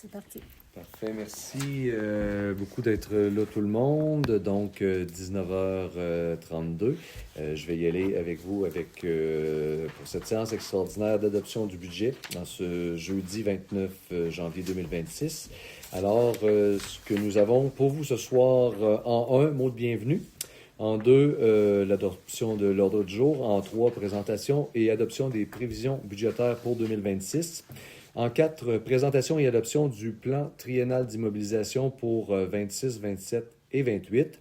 c'est parti. Parfait, merci beaucoup d'être là tout le monde. Donc, 19h32. Je vais y aller avec vous pour cette séance extraordinaire d'adoption du budget dans ce jeudi 29 janvier 2026. Alors, ce que nous avons pour vous ce soir, en 1, mot de bienvenue. En 2, l'adoption de l'ordre du jour. En 3, présentation et adoption des prévisions budgétaires pour 2026. En 4, présentation et adoption du plan triennal d'immobilisation pour 26, 27 et 28,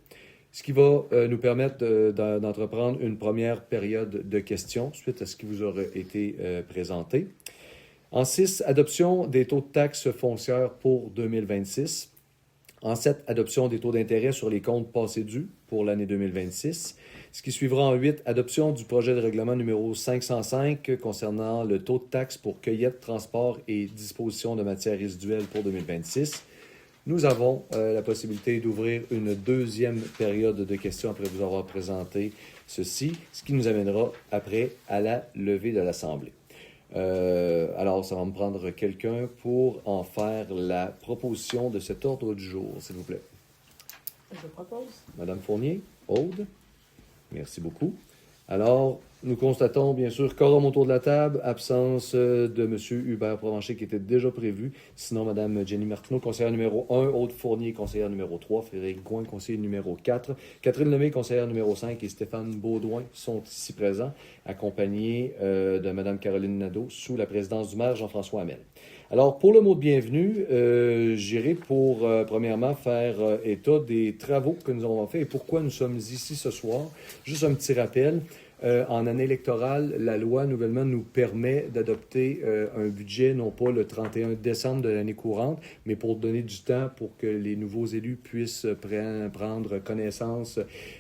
ce qui va nous permettre d'entreprendre une première période de questions suite à ce qui vous aura été présenté. En 6, adoption des taux de taxes foncières pour 2026. En 7, adoption des taux d'intérêt sur les comptes passés dus pour l'année 2026. Ce qui suivra en 8, adoption du projet de règlement numéro 505 concernant le taux de taxe pour cueillette, transport et disposition de matières résiduelles pour 2026. Nous avons la possibilité d'ouvrir une deuxième période de questions après vous avoir présenté ceci, ce qui nous amènera après à la levée de l'Assemblée. Alors, ça va me prendre quelqu'un pour en faire la proposition de cet ordre du jour, s'il vous plaît. Je propose. Madame Fournier, Aude. Merci beaucoup. Alors, nous constatons bien sûr quorum autour de la table, absence de M. Hubert Provencher qui était déjà prévu. Sinon, Mme Jenny Martineau, conseillère numéro 1, Aude Fournier, conseillère numéro 3, Frédéric Gouin, conseiller numéro 4, Catherine Lemay, conseillère numéro 5 et Stéphane Baudouin sont ici présents, accompagnés de Mme Caroline Nadeau sous la présidence du maire Jean-François Hamel. Alors, pour le mot de bienvenue, j'irai pour, premièrement, faire état des travaux que nous avons faits et pourquoi nous sommes ici ce soir. Juste un petit rappel. En année électorale, la loi nouvellement nous permet d'adopter un budget, non pas le 31 décembre de l'année courante, mais pour donner du temps pour que les nouveaux élus puissent prendre connaissance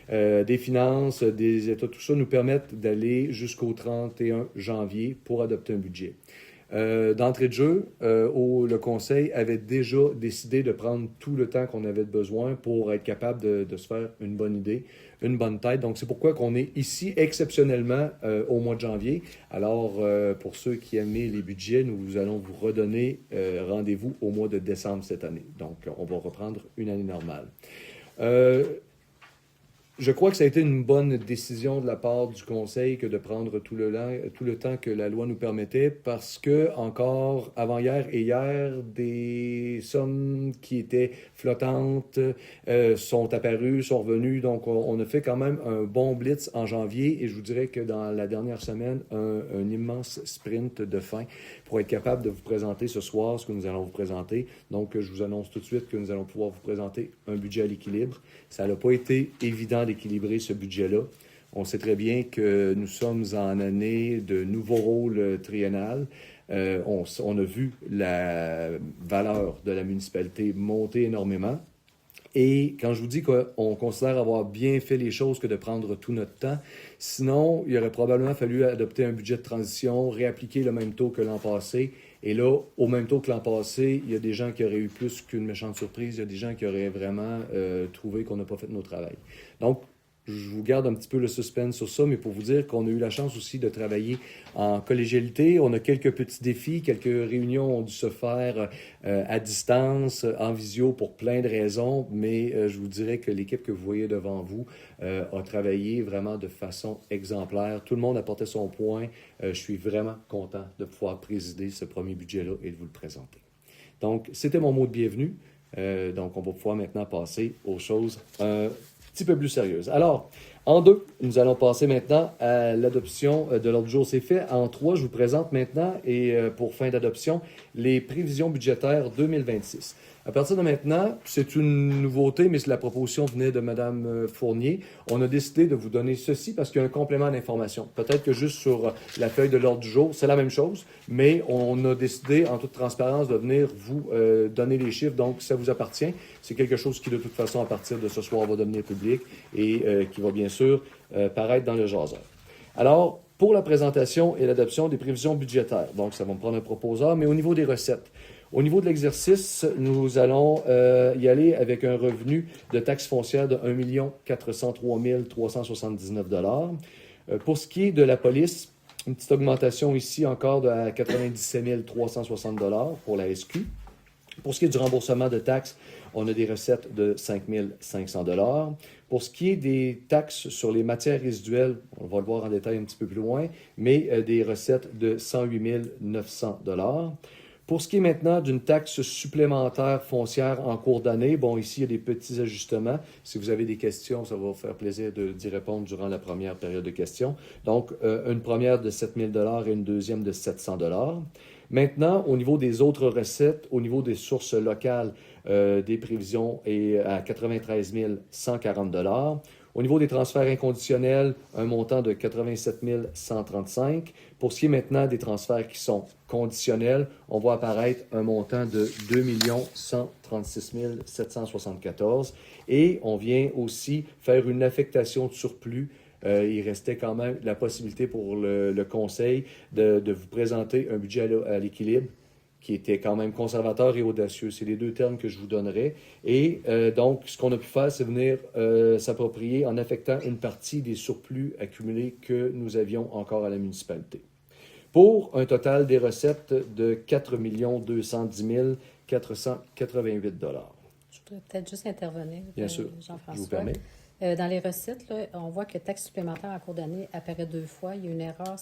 des finances, des états, tout ça nous permettent d'aller jusqu'au 31 janvier pour adopter un budget. D'entrée de jeu, le Conseil avait déjà décidé de prendre tout le temps qu'on avait besoin pour être capable de se faire une bonne idée, une bonne tête. Donc, c'est pourquoi qu'on est ici exceptionnellement au mois de janvier. Alors, pour ceux qui aimaient les budgets, nous allons vous redonner rendez-vous au mois de décembre cette année. Donc, on va reprendre une année normale. Je crois que ça a été une bonne décision de la part du Conseil que de prendre tout le temps que la loi nous permettait parce que, encore avant-hier et hier, des sommes qui étaient flottantes sont apparues, sont revenues. Donc, on a fait quand même un bon blitz en janvier et je vous dirais que dans la dernière semaine, un immense sprint de fin pour être capable de vous présenter ce soir ce que nous allons vous présenter. Donc, je vous annonce tout de suite que nous allons pouvoir vous présenter un budget à l'équilibre. Ça n'a pas été évident d'équilibrer ce budget-là. On sait très bien que nous sommes en année de nouveau rôle triennal. On a vu la valeur de la municipalité monter énormément. Et quand je vous dis qu'on considère avoir bien fait les choses que de prendre tout notre temps, sinon, il aurait probablement fallu adopter un budget de transition, réappliquer le même taux que l'an passé. Et là, au même taux que l'an passé, il y a des gens qui auraient eu plus qu'une méchante surprise. Il y a des gens qui auraient vraiment trouvé qu'on n'a pas fait notre travail. Donc, je vous garde un petit peu le suspense sur ça, mais pour vous dire qu'on a eu la chance aussi de travailler en collégialité. On a quelques petits défis, quelques réunions ont dû se faire à distance, en visio pour plein de raisons, mais je vous dirais que l'équipe que vous voyez devant vous a travaillé vraiment de façon exemplaire. Tout le monde apportait son point. Je suis vraiment content de pouvoir présider ce premier budget-là et de vous le présenter. Donc, c'était mon mot de bienvenue. Donc, on va pouvoir maintenant passer aux choses petit peu plus sérieuse. Alors, en 2, nous allons passer maintenant à l'adoption de l'ordre du jour. C'est fait. En 3, je vous présente maintenant, et pour fin d'adoption, les prévisions budgétaires 2026. À partir de maintenant, c'est une nouveauté, mais la proposition venait de Mme Fournier. On a décidé de vous donner ceci parce qu'il y a un complément d'information. Peut-être que juste sur la feuille de l'ordre du jour, c'est la même chose, mais on a décidé, en toute transparence, de venir vous donner les chiffres. Donc, ça vous appartient. C'est quelque chose qui, de toute façon, à partir de ce soir, va devenir public et qui va bien sûr paraître dans le jaseur. Alors, pour la présentation et l'adoption des prévisions budgétaires, donc ça va me prendre un proposeur, mais au niveau des recettes, au niveau de l'exercice, nous allons y aller avec un revenu de taxe foncière de 1 403 379 $. Pour ce qui est de la police, une petite augmentation ici encore de 97 360 $ pour la SQ. Pour ce qui est du remboursement de taxes, on a des recettes de 5 500 $. Pour ce qui est des taxes sur les matières résiduelles, on va le voir en détail un petit peu plus loin, mais des recettes de 108 900 $. Pour ce qui est maintenant d'une taxe supplémentaire foncière en cours d'année, bon, ici, il y a des petits ajustements. Si vous avez des questions, ça va vous faire plaisir d'y répondre durant la première période de questions. Donc, une première de 7 000 $ et une deuxième de 700 $. Maintenant, au niveau des autres recettes, au niveau des sources locales, des prévisions est à 93 140 $. Au niveau des transferts inconditionnels, un montant de 87 135. Pour ce qui est maintenant des transferts qui sont conditionnels, on voit apparaître un montant de 2 136 774. Et on vient aussi faire une affectation de surplus. Il restait quand même la possibilité pour le conseil de vous présenter un budget à l'équilibre qui était quand même conservateur et audacieux. C'est les deux termes que je vous donnerai. Et donc, ce qu'on a pu faire, c'est venir s'approprier en affectant une partie des surplus accumulés que nous avions encore à la municipalité. Pour un total des recettes de 4 210 488 $. Je voudrais peut-être juste intervenir, Bien sûr, Jean-François. je vous permets. Dans les recettes, là, on voit que taxe supplémentaire en cours d'année apparaît deux fois. Il y a une erreur.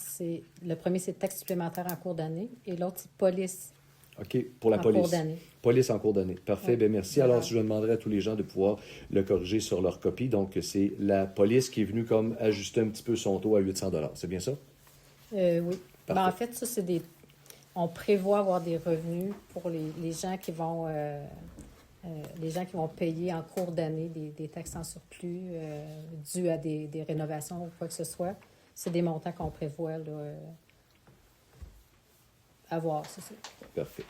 Le premier, c'est taxe supplémentaire en cours d'année et l'autre, c'est police. OK, pour la en police. Cours d'année. Police en cours d'année. Parfait, Ouais. bien merci. Alors, je demanderai à tous les gens de pouvoir le corriger sur leur copie. Donc, c'est la police qui est venue comme ajuster un petit peu son taux à 800 $. C'est bien ça? Oui. Parfait. Ben, en fait, ça, c'est des. On prévoit avoir des revenus pour les gens qui vont. Les gens qui vont payer en cours d'année des taxes en surplus dues à des rénovations ou quoi que ce soit. C'est des montants qu'on prévoit là, avoir, c'est ça. Parfait.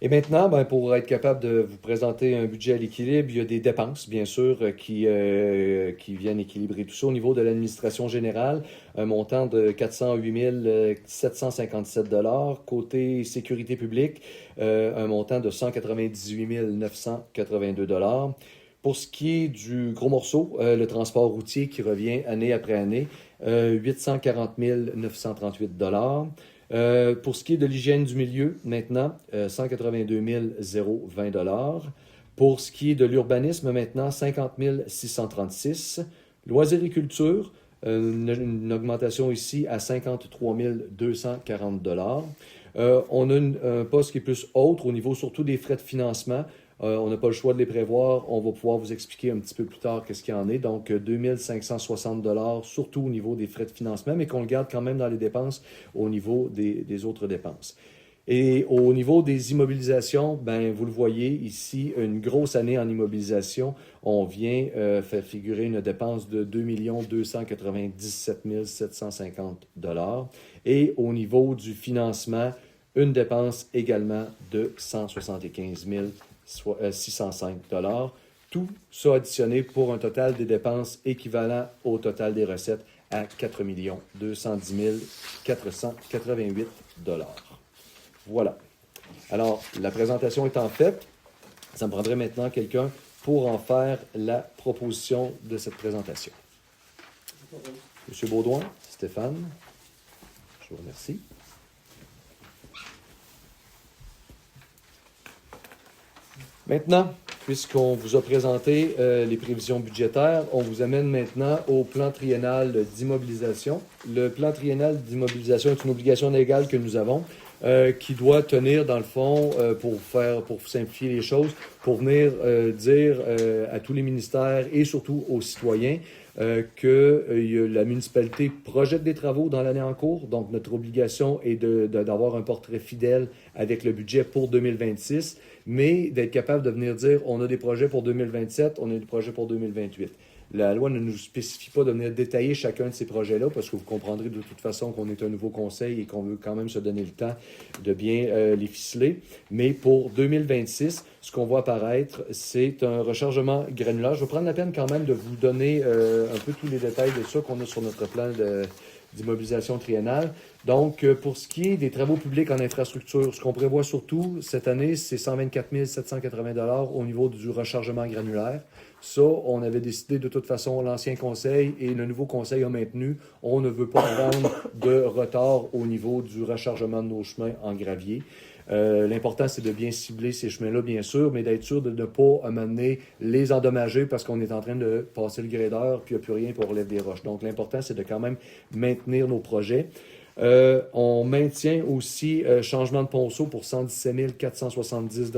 Et maintenant, ben, pour être capable de vous présenter un budget à l'équilibre, il y a des dépenses, bien sûr, qui viennent équilibrer tout ça. Au niveau de l'administration générale, un montant de 408 757 $. Côté sécurité publique, un montant de 198 982 $. Pour ce qui est du gros morceau, le transport routier qui revient année après année, 840 938 $. Pour ce qui est de l'hygiène du milieu, maintenant, 182 020 $. Pour ce qui est de l'urbanisme, maintenant, 50 636 $. Loisirs et culture, une augmentation ici à 53 240 $. On a un poste qui est plus autre au niveau surtout des frais de financement. On n'a pas le choix de les prévoir. On va pouvoir vous expliquer un petit peu plus tard qu'est-ce qu'il y en est. Donc, 2 560 $, surtout au niveau des frais de financement, mais qu'on le garde quand même dans les dépenses au niveau des autres dépenses. Et au niveau des immobilisations, ben, vous le voyez ici, une grosse année en immobilisation. On vient faire figurer une dépense de 2 297 750 $. Et au niveau du financement, une dépense également de 175 605 $. Tout ça additionné pour un total des dépenses équivalent au total des recettes à 4 210 488 $. Voilà. Alors, la présentation étant faite, ça me prendrait maintenant quelqu'un pour en faire la proposition de cette présentation. Monsieur Baudouin, Stéphane, je vous remercie. Maintenant, puisqu'on vous a présenté les prévisions budgétaires, on vous amène maintenant au plan triennal d'immobilisation. Le plan triennal d'immobilisation est une obligation légale que nous avons qui doit tenir, dans le fond, pour simplifier les choses, pour venir dire à tous les ministères et surtout aux citoyens que la municipalité projette des travaux dans l'année en cours. Donc, notre obligation est d'avoir un portrait fidèle avec le budget pour 2026, mais d'être capable de venir dire on a des projets pour 2027, on a des projets pour 2028. La loi ne nous spécifie pas de venir détailler chacun de ces projets-là, parce que vous comprendrez de toute façon qu'on est un nouveau conseil et qu'on veut quand même se donner le temps de bien les ficeler. Mais pour 2026, ce qu'on voit apparaître, c'est un rechargement granulaire. Je vais prendre la peine quand même de vous donner un peu tous les détails de ça qu'on a sur notre plan d'immobilisation triennale. Donc, pour ce qui est des travaux publics en infrastructure, ce qu'on prévoit surtout cette année, c'est 124 780 $ au niveau du rechargement granulaire. Ça, on avait décidé de toute façon, l'ancien conseil et le nouveau conseil a maintenu. On ne veut pas prendre de retard au niveau du rechargement de nos chemins en gravier. L'important, c'est de bien cibler ces chemins-là, bien sûr, mais d'être sûr de ne pas, à un moment donné, les endommager parce qu'on est en train de passer le grader, puis il n'y a plus rien pour relève des roches. Donc, l'important, c'est de quand même maintenir nos projets. On maintient aussi changement de ponceau pour 117 470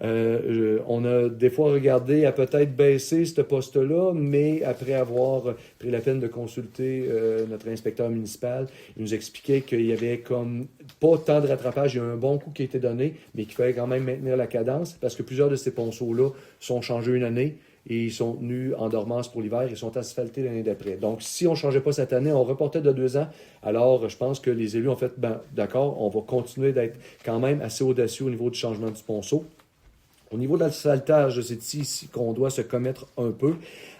on a des fois regardé à peut-être baisser ce poste-là, mais après avoir pris la peine de consulter notre inspecteur municipal, il nous expliquait qu'il y avait comme pas tant de rattrapage, il y a un bon coup qui a été donné, mais qu'il fallait quand même maintenir la cadence parce que plusieurs de ces ponceaux-là sont changés une année et ils sont tenus en dormance pour l'hiver, ils sont asphaltés l'année d'après. Donc, si on ne changeait pas cette année, on reportait de 2 ans, alors je pense que les élus ont fait, d'accord, on va continuer d'être quand même assez audacieux au niveau du changement du ponceau. Au niveau de l'asphaltage, c'est ici qu'on doit se commettre un peu.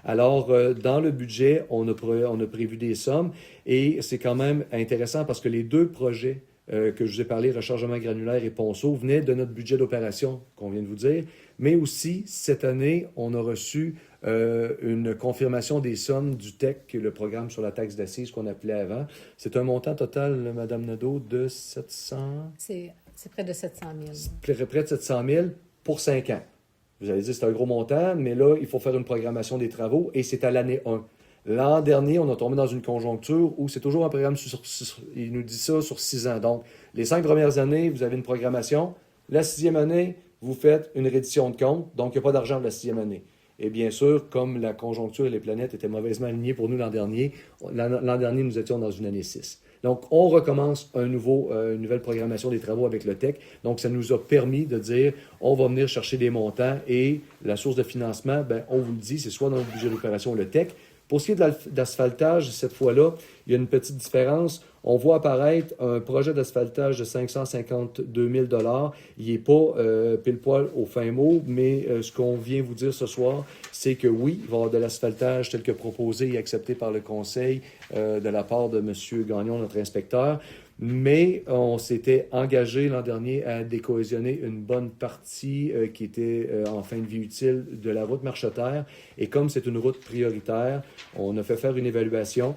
Alors, dans le budget, on a prévu des sommes et c'est quand même intéressant parce que les 2 projets que je vous ai parlé, rechargement granulaire et ponceau, venaient de notre budget d'opération qu'on vient de vous dire. Mais aussi, cette année, on a reçu une confirmation des sommes du TEC, le programme sur la taxe d'assises qu'on appelait avant. C'est un montant total, Mme Nadeau, de 700... C'est près de 700 000. Près de 700 000 pour 5 ans. Vous allez dire c'est un gros montant, mais là, il faut faire une programmation des travaux et c'est à l'année 1. L'an dernier, on a tombé dans une conjoncture où c'est toujours un programme, il nous dit ça, sur 6 ans. Donc, les 5 premières années, vous avez une programmation. La 6e année, vous faites une reddition de compte, donc il n'y a pas d'argent de la 6e année. Et bien sûr, comme la conjoncture et les planètes étaient mauvaisement alignées pour nous l'an dernier, nous étions dans une année 6. Donc, on recommence une nouvelle programmation des travaux avec le TEC. Donc, ça nous a permis de dire, on va venir chercher des montants et la source de financement, on vous le dit, c'est soit dans le budget d'opération le TEC. Pour ce qui est d'asphaltage, cette fois-là, il y a une petite différence. On voit apparaître un projet d'asphaltage de 552 000 $. Il n'est pas pile poil au fin mot, mais ce qu'on vient vous dire ce soir, c'est que oui, il va y avoir de l'asphaltage tel que proposé et accepté par le conseil de la part de M. Gagnon, notre inspecteur. Mais on s'était engagé l'an dernier à décohésionner une bonne partie qui était en fin de vie utile de la route Marcheterre. Et comme c'est une route prioritaire, on a fait faire une évaluation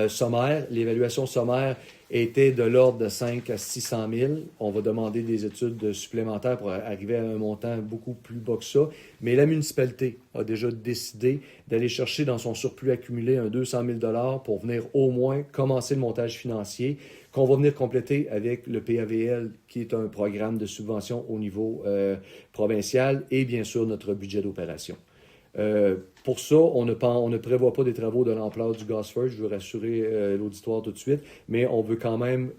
sommaire. L'évaluation sommaire était de l'ordre de 5 à 600 000. On va demander des études supplémentaires pour arriver à un montant beaucoup plus bas que ça. Mais la municipalité a déjà décidé d'aller chercher dans son surplus accumulé un 200 000 $ pour venir au moins commencer le montage financier qu'on va venir compléter avec le PAVL, qui est un programme de subvention au niveau provincial, et bien sûr notre budget d'opération. Pour ça, on ne prévoit pas des travaux de l'ampleur du Gosford, je veux rassurer l'auditoire tout de suite, mais on veut quand même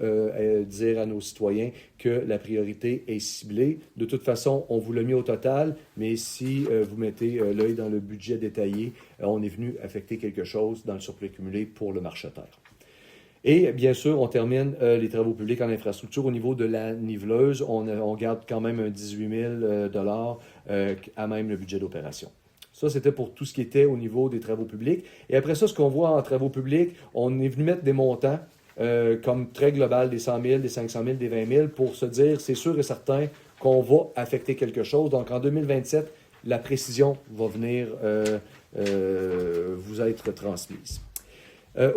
dire à nos citoyens que la priorité est ciblée. De toute façon, on vous l'a mis au total, mais si vous mettez l'œil dans le budget détaillé, on est venu affecter quelque chose dans le surplus cumulé pour le marcheterre. Et bien sûr, on termine les travaux publics en infrastructure. Au niveau de la niveleuse, on garde quand même un 18 000 $ à même le budget d'opération. Ça, c'était pour tout ce qui était au niveau des travaux publics. Et après ça, ce qu'on voit en travaux publics, on est venu mettre des montants comme très global, des 100 000, des 500 000, des 20 000, pour se dire, c'est sûr et certain qu'on va affecter quelque chose. Donc, en 2027, la précision va venir vous être transmise.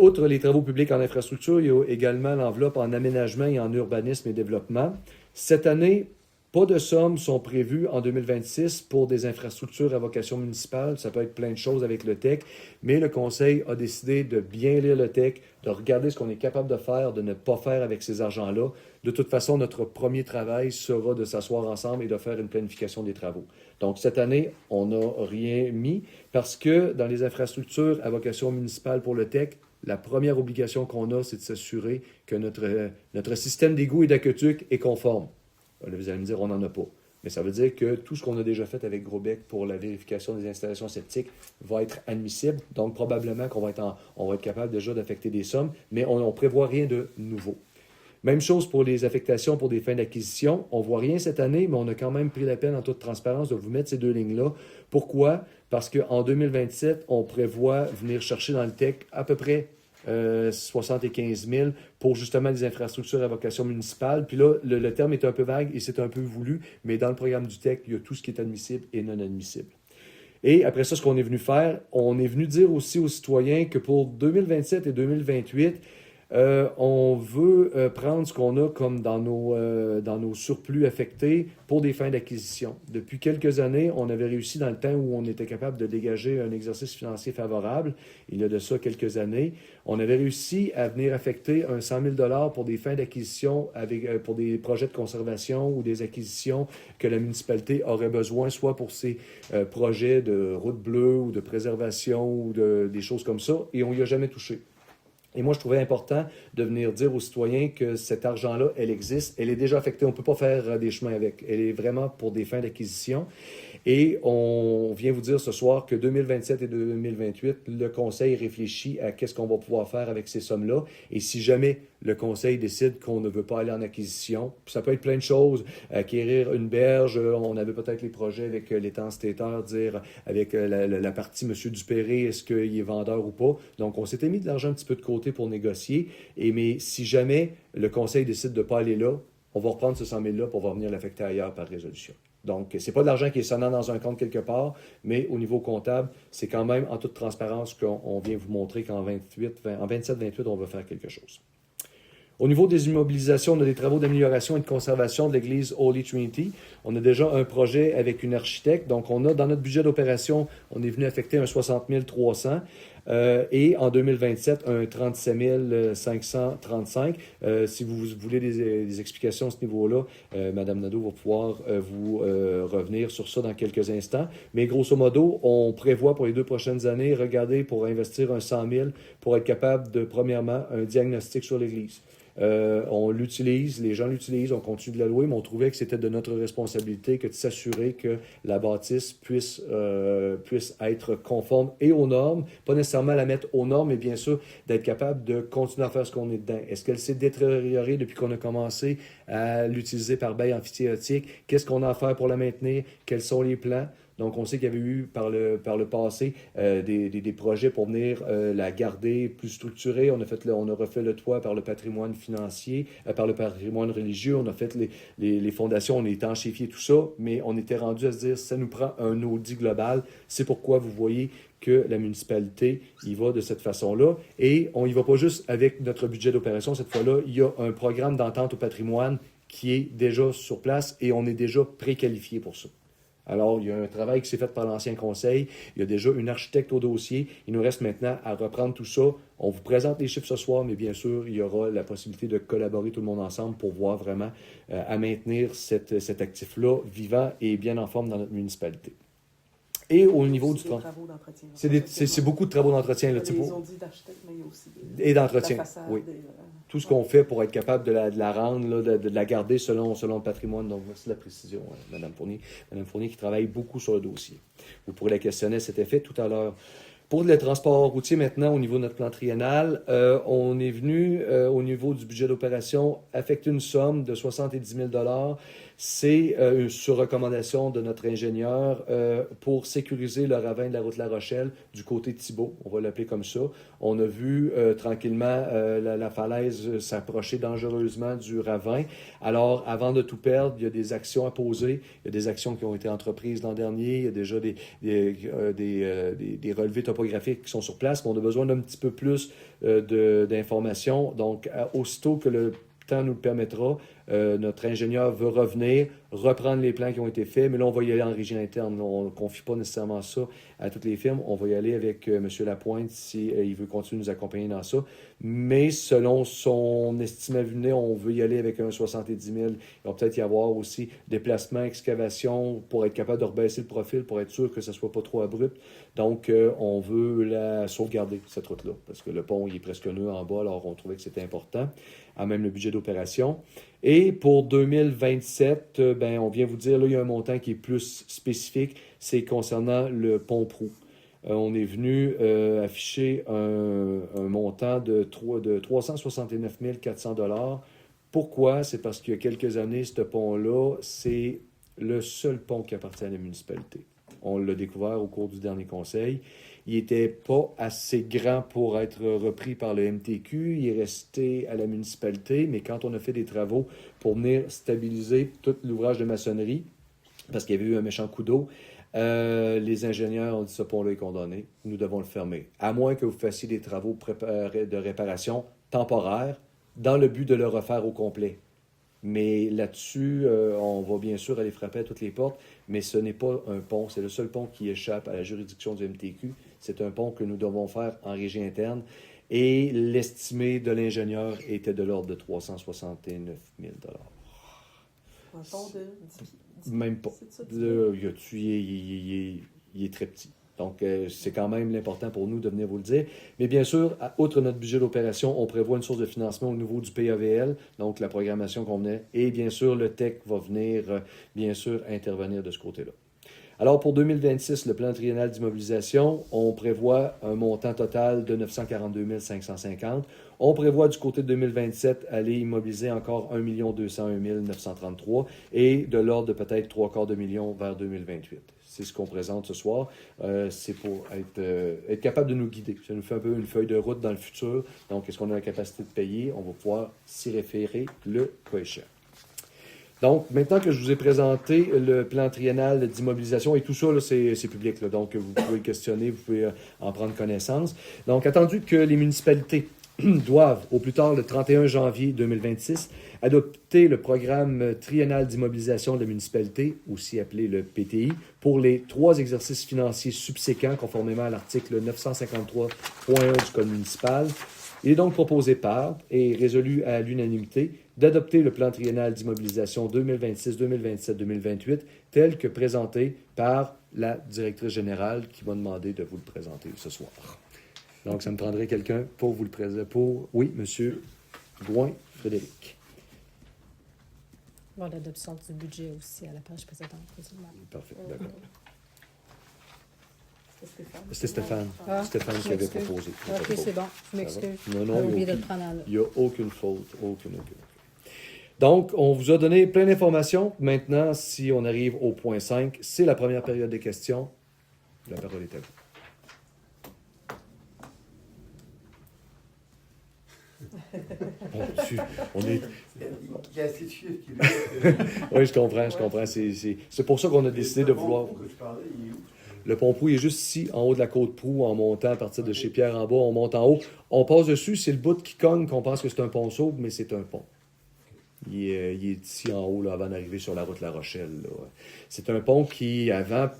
Outre les travaux publics en infrastructure, il y a également l'enveloppe en aménagement et en urbanisme et développement. Cette année, pas de sommes sont prévues en 2026 pour des infrastructures à vocation municipale. Ça peut être plein de choses avec le TEC, mais le Conseil a décidé de bien lire le TEC, de regarder ce qu'on est capable de faire, de ne pas faire avec ces argents-là. De toute façon, notre premier travail sera de s'asseoir ensemble et de faire une planification des travaux. Donc, cette année, on n'a rien mis parce que dans les infrastructures à vocation municipale pour le TEC, la première obligation qu'on a, c'est de s'assurer que notre système d'égout et d'aqueduc est conforme. Là, vous allez me dire, on n'en a pas. Mais ça veut dire que tout ce qu'on a déjà fait avec Grobec pour la vérification des installations septiques va être admissible. Donc, probablement qu'on va être capable déjà d'affecter des sommes, mais on ne prévoit rien de nouveau. Même chose pour les affectations pour des fins d'acquisition. On ne voit rien cette année, mais on a quand même pris la peine en toute transparence de vous mettre ces 2 lignes-là. Pourquoi? Parce qu'en 2027, on prévoit venir chercher dans le TEC à peu près 75 000 pour justement les infrastructures à vocation municipale. Puis là, le terme est un peu vague et c'est un peu voulu, mais dans le programme du TEC, il y a tout ce qui est admissible et non admissible. Et après ça, ce qu'on est venu faire, on est venu dire aussi aux citoyens que pour 2027 et 2028, On veut prendre ce qu'on a comme dans nos surplus affectés pour des fins d'acquisition. Depuis quelques années, on avait réussi dans le temps où on était capable de dégager un exercice financier favorable, il y a de ça quelques années, on avait réussi à venir affecter un 100 000 pour des fins d'acquisition, pour des projets de conservation ou des acquisitions que la municipalité aurait besoin, soit pour ses projets de route bleue ou de préservation ou des choses comme ça, et on n'y a jamais touché. Et moi, je trouvais important de venir dire aux citoyens que cet argent-là, elle existe, elle est déjà affectée, on ne peut pas faire des chemins avec. Elle est vraiment pour des fins d'acquisition. Et on vient vous dire ce soir que 2027 et 2028, le Conseil réfléchit à qu'est-ce qu'on va pouvoir faire avec ces sommes-là. Et si jamais le Conseil décide qu'on ne veut pas aller en acquisition, ça peut être plein de choses, acquérir une berge, on avait peut-être les projets avec l'étang Stater, dire avec la partie M. Dupéré, est-ce qu'il est vendeur ou pas. Donc, on s'était mis de l'argent un petit peu de côté pour négocier. Mais si jamais le Conseil décide de ne pas aller là, on va reprendre ce 100 000-là pour va venir l'affecter ailleurs par résolution. Donc, ce n'est pas de l'argent qui est sonnant dans un compte quelque part, mais au niveau comptable, c'est quand même en toute transparence qu'on vient vous montrer qu'en 27-28, on va faire quelque chose. Au niveau des immobilisations, on a des travaux d'amélioration et de conservation de l'église Holy Trinity. On a déjà un projet avec une architecte. Donc, on a dans notre budget d'opération, on est venu affecter un 60 300 et en 2027, un 37 535. Si vous voulez des explications à ce niveau-là, Mme Nadeau va pouvoir vous revenir sur ça dans quelques instants. Mais grosso modo, on prévoit pour les 2 prochaines années, regarder pour investir un 100 000 pour être capable de, premièrement, un diagnostic sur l'église. On l'utilise, les gens l'utilisent, on continue de la louer, mais on trouvait que c'était de notre responsabilité que de s'assurer que la bâtisse puisse être conforme et aux normes, pas nécessairement la mettre aux normes, mais bien sûr d'être capable de continuer à faire ce qu'on est dedans. Est-ce qu'elle s'est détériorée depuis qu'on a commencé à l'utiliser par bail amphithéotique? Qu'est-ce qu'on a à faire pour la maintenir? Quels sont les plans? Donc, on sait qu'il y avait eu par le passé des projets pour venir la garder plus structurée. On a refait le toit par le patrimoine financier, par le patrimoine religieux. On a fait les fondations, on a étanchéfié tout ça, mais on était rendu à se dire, ça nous prend un audit global. C'est pourquoi vous voyez que la municipalité y va de cette façon-là. Et on y va pas juste avec notre budget d'opération. Cette fois-là, il y a un programme d'entente au patrimoine qui est déjà sur place et on est déjà préqualifié pour ça. Alors, il y a un travail qui s'est fait par l'ancien conseil. Il y a déjà une architecte au dossier. Il nous reste maintenant à reprendre tout ça. On vous présente les chiffres ce soir, mais bien sûr, il y aura la possibilité de collaborer tout le monde ensemble pour voir vraiment à maintenir cet actif-là vivant et bien en forme dans notre municipalité. Et au niveau du travaux d'entretien. C'est beaucoup de travaux d'entretien. Ils ont dit d'architecte, mais il y a aussi et d'entretien. La façade, oui. Tout ce qu'on fait pour être capable de la rendre, là, de la garder selon le patrimoine. Donc, merci de la précision, Mme Fournier. Mme Fournier qui travaille beaucoup sur le dossier. Vous pourrez la questionner à cet effet tout à l'heure. Pour le transport routier, maintenant, au niveau de notre plan triennal, on est venu, au niveau du budget d'opération, affecter une somme de 70 000 $. C'est sur recommandation de notre ingénieur pour sécuriser le ravin de la route La Rochelle du côté de Thibault, on va l'appeler comme ça. On a vu tranquillement la falaise s'approcher dangereusement du ravin. Alors, avant de tout perdre, il y a des actions à poser. Il y a des actions qui ont été entreprises l'an dernier. Il y a déjà des relevés topographiques qui sont sur place, mais on a besoin d'un petit peu plus d'informations. Donc, aussitôt que le temps nous le permettra, notre ingénieur veut revenir, reprendre les plans qui ont été faits, mais là, on va y aller en régie interne. On ne confie pas nécessairement ça à toutes les firmes. On va y aller avec M. Lapointe s'il veut continuer de nous accompagner dans ça. Mais selon son estime à venir, on veut y aller avec un 70 000. Il va peut-être y avoir aussi déplacement, excavation pour être capable de rebaisser le profil, pour être sûr que ça ne soit pas trop abrupt. Donc, on veut la sauvegarder, cette route-là, parce que le pont, il est presque neuf en bas, alors on trouvait que c'était important, à même le budget d'opération. Et pour 2027, on vient vous dire, là, il y a un montant qui est plus spécifique, c'est concernant le pont Proulx. On est venu afficher un montant de 369 400 $. Pourquoi? C'est parce qu'il y a quelques années, ce pont-là, c'est le seul pont qui appartient à la municipalité. On l'a découvert au cours du dernier conseil. Il n'était pas assez grand pour être repris par le MTQ. Il est resté à la municipalité, mais quand on a fait des travaux pour venir stabiliser tout l'ouvrage de maçonnerie, parce qu'il y avait eu un méchant coup d'eau, les ingénieurs ont dit ce pont-là est condamné, nous devons le fermer. À moins que vous fassiez des travaux de réparation temporaire dans le but de le refaire au complet. Mais là-dessus, on va bien sûr aller frapper à toutes les portes, mais ce n'est pas un pont. C'est le seul pont qui échappe à la juridiction du MTQ. C'est un pont que nous devons faire en régie interne. Et l'estimé de l'ingénieur était de l'ordre de 369 000 $. Un pont de 10 Même pas. C'est ça, Là, il est très petit. Donc, c'est quand même l'important pour nous de venir vous le dire. Mais bien sûr, outre notre budget d'opération, on prévoit une source de financement au niveau du PAVL, donc la programmation qu'on venait. Et bien sûr, le TEC va venir, bien sûr, intervenir de ce côté-là. Alors, pour 2026, le plan triennal d'immobilisation, on prévoit un montant total de 942 550. On prévoit du côté de 2027 aller immobiliser encore 1 201 933 et de l'ordre de peut-être 750 000 vers 2028. C'est ce qu'on présente ce soir. C'est pour être capable de nous guider. Ça nous fait un peu une feuille de route dans le futur. Donc, est-ce qu'on a la capacité de payer? On va pouvoir s'y référer le cas échéant. Donc, maintenant que je vous ai présenté le plan triennal d'immobilisation, et tout ça, là, c'est public, là, donc vous pouvez le questionner, vous pouvez en prendre connaissance. Donc, attendu que les municipalités doivent, au plus tard le 31 janvier 2026, adopter le programme triennal d'immobilisation de la municipalité, aussi appelé le PTI, pour les 3 exercices financiers subséquents, conformément à l'article 953.1 du Code municipal. Il est donc proposé par et résolu à l'unanimité d'adopter le plan triennal d'immobilisation 2026, 2027, 2028 tel que présenté par la directrice générale qui m'a demandé de vous le présenter ce soir. Donc, ça me prendrait quelqu'un pour vous le présenter. Oui, M. Gouin-Frédéric. Bon, l'adoption du budget aussi à la page précédente. Parfait, d'accord. C'était Stéphane. C'était Stéphane qui avait proposé. OK, c'est bon. Je m'excuse. Non, J'ai oublié de le prendre en note. Il n'y a aucune faute. Aucune. Donc, on vous a donné plein d'informations. Maintenant, si on arrive au point 5, c'est la première période des questions. La parole est à vous. On est... Il y a assez de chiffres qui Oui, je comprends. C'est pour ça qu'on a décidé de vouloir... Le pont Prou est juste ici, en haut de la côte Prou, en montant à partir de chez Pierre en bas, on monte en haut. On passe dessus, c'est le bout qui cogne qu'on pense que c'est un pont sauve, mais c'est un pont. Il est ici en haut, là, avant d'arriver sur la route La Rochelle. Là. C'est un pont qui, avant,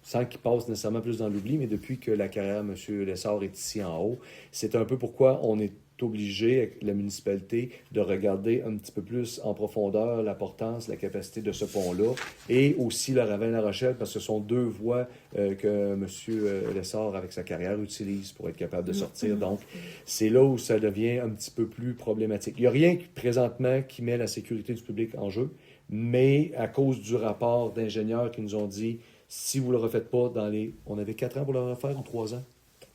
sans qu'il passe nécessairement plus dans l'oubli, mais depuis que la carrière M. Lessard est ici en haut, c'est un peu pourquoi on est obligé, avec la municipalité, de regarder un petit peu plus en profondeur l'importance, la capacité de ce pont-là, et aussi le ravin-La Rochelle, parce que ce sont 2 voies que M. Lessard, avec sa carrière, utilise pour être capable de sortir. Donc, c'est là où ça devient un petit peu plus problématique. Il n'y a rien présentement qui met la sécurité du public en jeu, mais à cause du rapport d'ingénieurs qui nous ont dit, si vous ne le refaites pas dans les... On avait 4 ans pour le refaire ou 3 ans?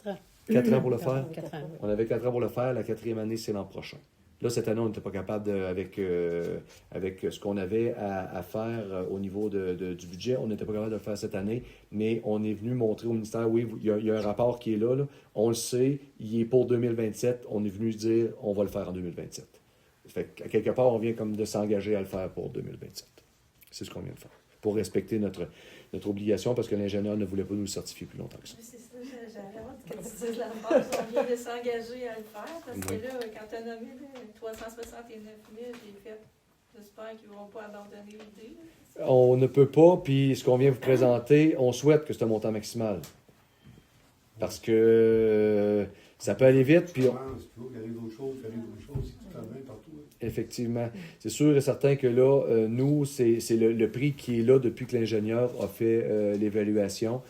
4 ans. 4 ans pour le faire? 4 ans, oui. On avait 4 ans pour le faire. La 4e année, c'est l'an prochain. Là, cette année, on n'était pas capable, avec ce qu'on avait à faire au niveau du budget, on n'était pas capable de le faire cette année, mais on est venu montrer au ministère, oui, il y a un rapport qui est là, on le sait, il est pour 2027, on est venu se dire, on va le faire en 2027. Fait qu'à quelque part, on vient comme de s'engager à le faire pour 2027. C'est ce qu'on vient de faire, pour respecter notre obligation, parce que l'ingénieur ne voulait pas nous le certifier plus longtemps que ça. C'est ça, j'avais hâte que tu dises la base. On vient de s'engager à le faire, parce que là, quand tu as nommé 369 000, j'ai fait, j'espère qu'ils ne vont pas abandonner l'idée. On ne peut pas, puis ce qu'on vient vous présenter, on souhaite que c'est un montant maximal. Parce que ça peut aller vite, puis... Il arrive d'autres choses, c'est quand même partout. Effectivement. C'est sûr et certain que là, nous, c'est le prix qui est là depuis que l'ingénieur a fait l'évaluation.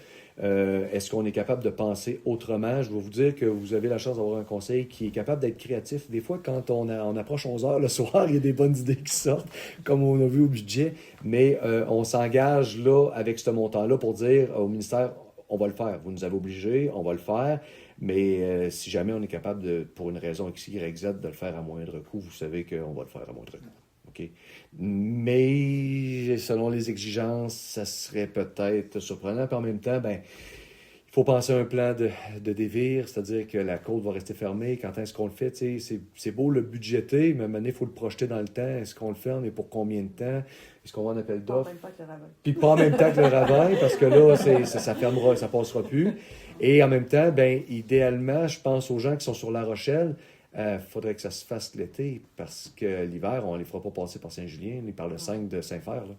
Est-ce qu'on est capable de penser autrement? Je vais vous dire que vous avez la chance d'avoir un conseil qui est capable d'être créatif. Des fois, quand on approche 11 heures le soir, il y a des bonnes idées qui sortent, comme on a vu au budget, mais on s'engage là, avec ce montant-là, pour dire au ministère, on va le faire. Vous nous avez obligés, on va le faire. Mais si jamais on est capable, pour une raison X, Y, Z, de le faire à moindre coût, vous savez qu'on va le faire à moindre coût. Okay? Mais selon les exigences, ça serait peut-être surprenant. Puis en même temps, il faut penser à un plan de dévire, c'est-à-dire que la côte va rester fermée. Quand est-ce qu'on le fait? C'est beau le budgéter, mais à un moment donné, il faut le projeter dans le temps. Est-ce qu'on le fait? On est pour combien de temps? Est-ce qu'on va en appel d'offres? Pas en même temps que le ravin. Puis pas en même temps que le ravin, parce que là, ça fermera, ça passera plus. Et en même temps, idéalement, je pense aux gens qui sont sur La Rochelle, faudrait que ça se fasse l'été parce que l'hiver, on ne les fera pas passer par Saint-Julien ni par le 5 de Saint-Fer. Là.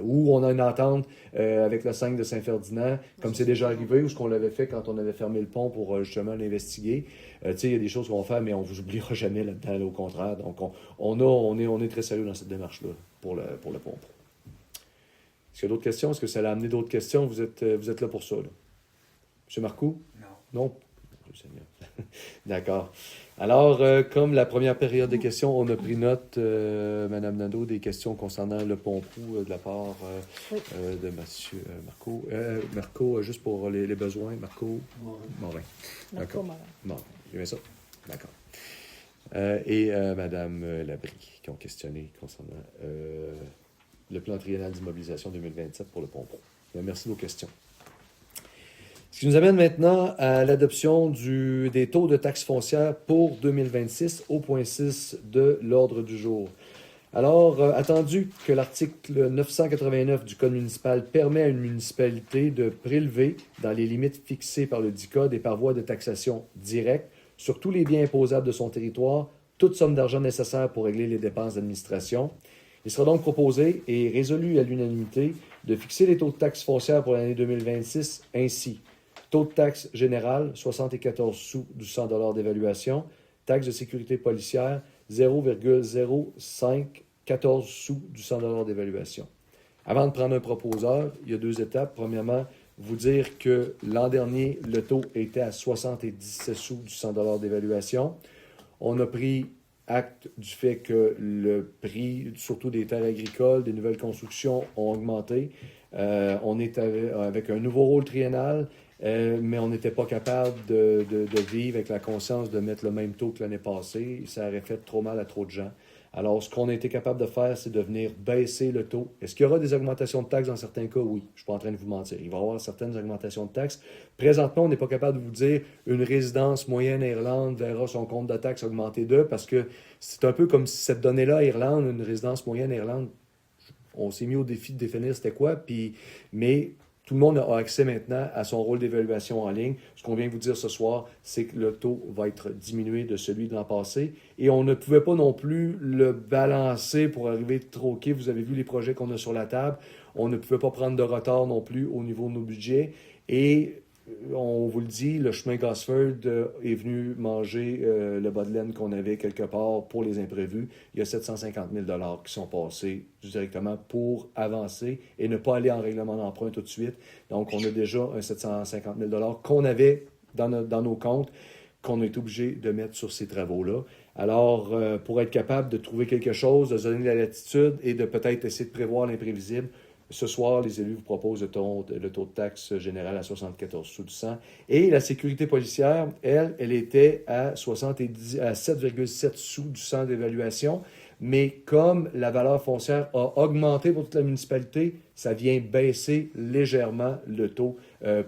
Ou on a une entente avec le 5 de Saint-Ferdinand, comme c'est déjà arrivé, ou ce qu'on l'avait fait quand on avait fermé le pont pour justement l'investiguer. Tu sais, il y a des choses qu'on va faire, mais on ne vous oubliera jamais là-dedans, là, au contraire. Donc, on est très sérieux dans cette démarche-là pour le pont. Est-ce qu'il y a d'autres questions? Est-ce que ça a amené d'autres questions? Vous êtes là pour ça, là. M. Marcoux? Non. Non? Seigneur. D'accord. Alors, comme la première période des questions, on a pris note, Mme Nadeau, des questions concernant le pont-pou de la part de M. Marco. Marco, juste pour les besoins, Marco Morin. Marco Morin. Bon, j'ai bien ça. D'accord. Et Mme Labrie, qui ont questionné concernant le plan triennal d'immobilisation 2027 pour le pont-pou. Merci de vos questions. Ce qui nous amène maintenant à l'adoption des taux de taxes foncières pour 2026 au point 6 de l'ordre du jour. Alors, attendu que l'article 989 du Code municipal permet à une municipalité de prélever, dans les limites fixées par le dit Code et par voie de taxation directe, sur tous les biens imposables de son territoire, toute somme d'argent nécessaire pour régler les dépenses d'administration, il sera donc proposé et résolu à l'unanimité de fixer les taux de taxes foncières pour l'année 2026 ainsi. Taux de taxe générale, 74 sous du 100 $ d'évaluation. Taxe de sécurité policière, 0,0514 sous du 100 $ d'évaluation. Avant de prendre un proposeur, il y a 2 étapes. Premièrement, vous dire que l'an dernier, le taux était à 77 sous du 100 $ d'évaluation. On a pris acte du fait que le prix, surtout des terres agricoles, des nouvelles constructions, ont augmenté. On est avec un nouveau rôle triennal. Mais on n'était pas capable de vivre avec la conscience de mettre le même taux que l'année passée. Ça aurait fait trop mal à trop de gens. Alors, ce qu'on a été capable de faire, c'est de venir baisser le taux. Est-ce qu'il y aura des augmentations de taxes dans certains cas? Oui. Je ne suis pas en train de vous mentir. Il va y avoir certaines augmentations de taxes. Présentement, on n'est pas capable de vous dire une résidence moyenne à Irlande verra son compte de taxes augmenter parce que c'est un peu comme si cette donnée-là à Irlande, une résidence moyenne à Irlande, on s'est mis au défi de définir c'était quoi, mais tout le monde a accès maintenant à son rôle d'évaluation en ligne. Ce qu'on vient de vous dire ce soir, c'est que le taux va être diminué de celui de l'an passé. Et on ne pouvait pas non plus le balancer pour arriver trop OK. Vous avez vu les projets qu'on a sur la table. On ne pouvait pas prendre de retard non plus au niveau de nos budgets. Et on vous le dit, le chemin Gosford est venu manger le bas de laine qu'on avait quelque part pour les imprévus. Il y a 750 000 $ qui sont passés directement pour avancer et ne pas aller en règlement d'emprunt tout de suite. Donc, on a déjà un 750 000 $ qu'on avait dans nos comptes, qu'on a été obligé de mettre sur ces travaux-là. Alors, pour être capable de trouver quelque chose, de se donner la latitude et de peut-être essayer de prévoir l'imprévisible, ce soir, les élus vous proposent le taux de taxe générale à 74 sous du 100. Et la sécurité policière, elle était à 7,7 sous du 100 d'évaluation. Mais comme la valeur foncière a augmenté pour toute la municipalité, ça vient baisser légèrement le taux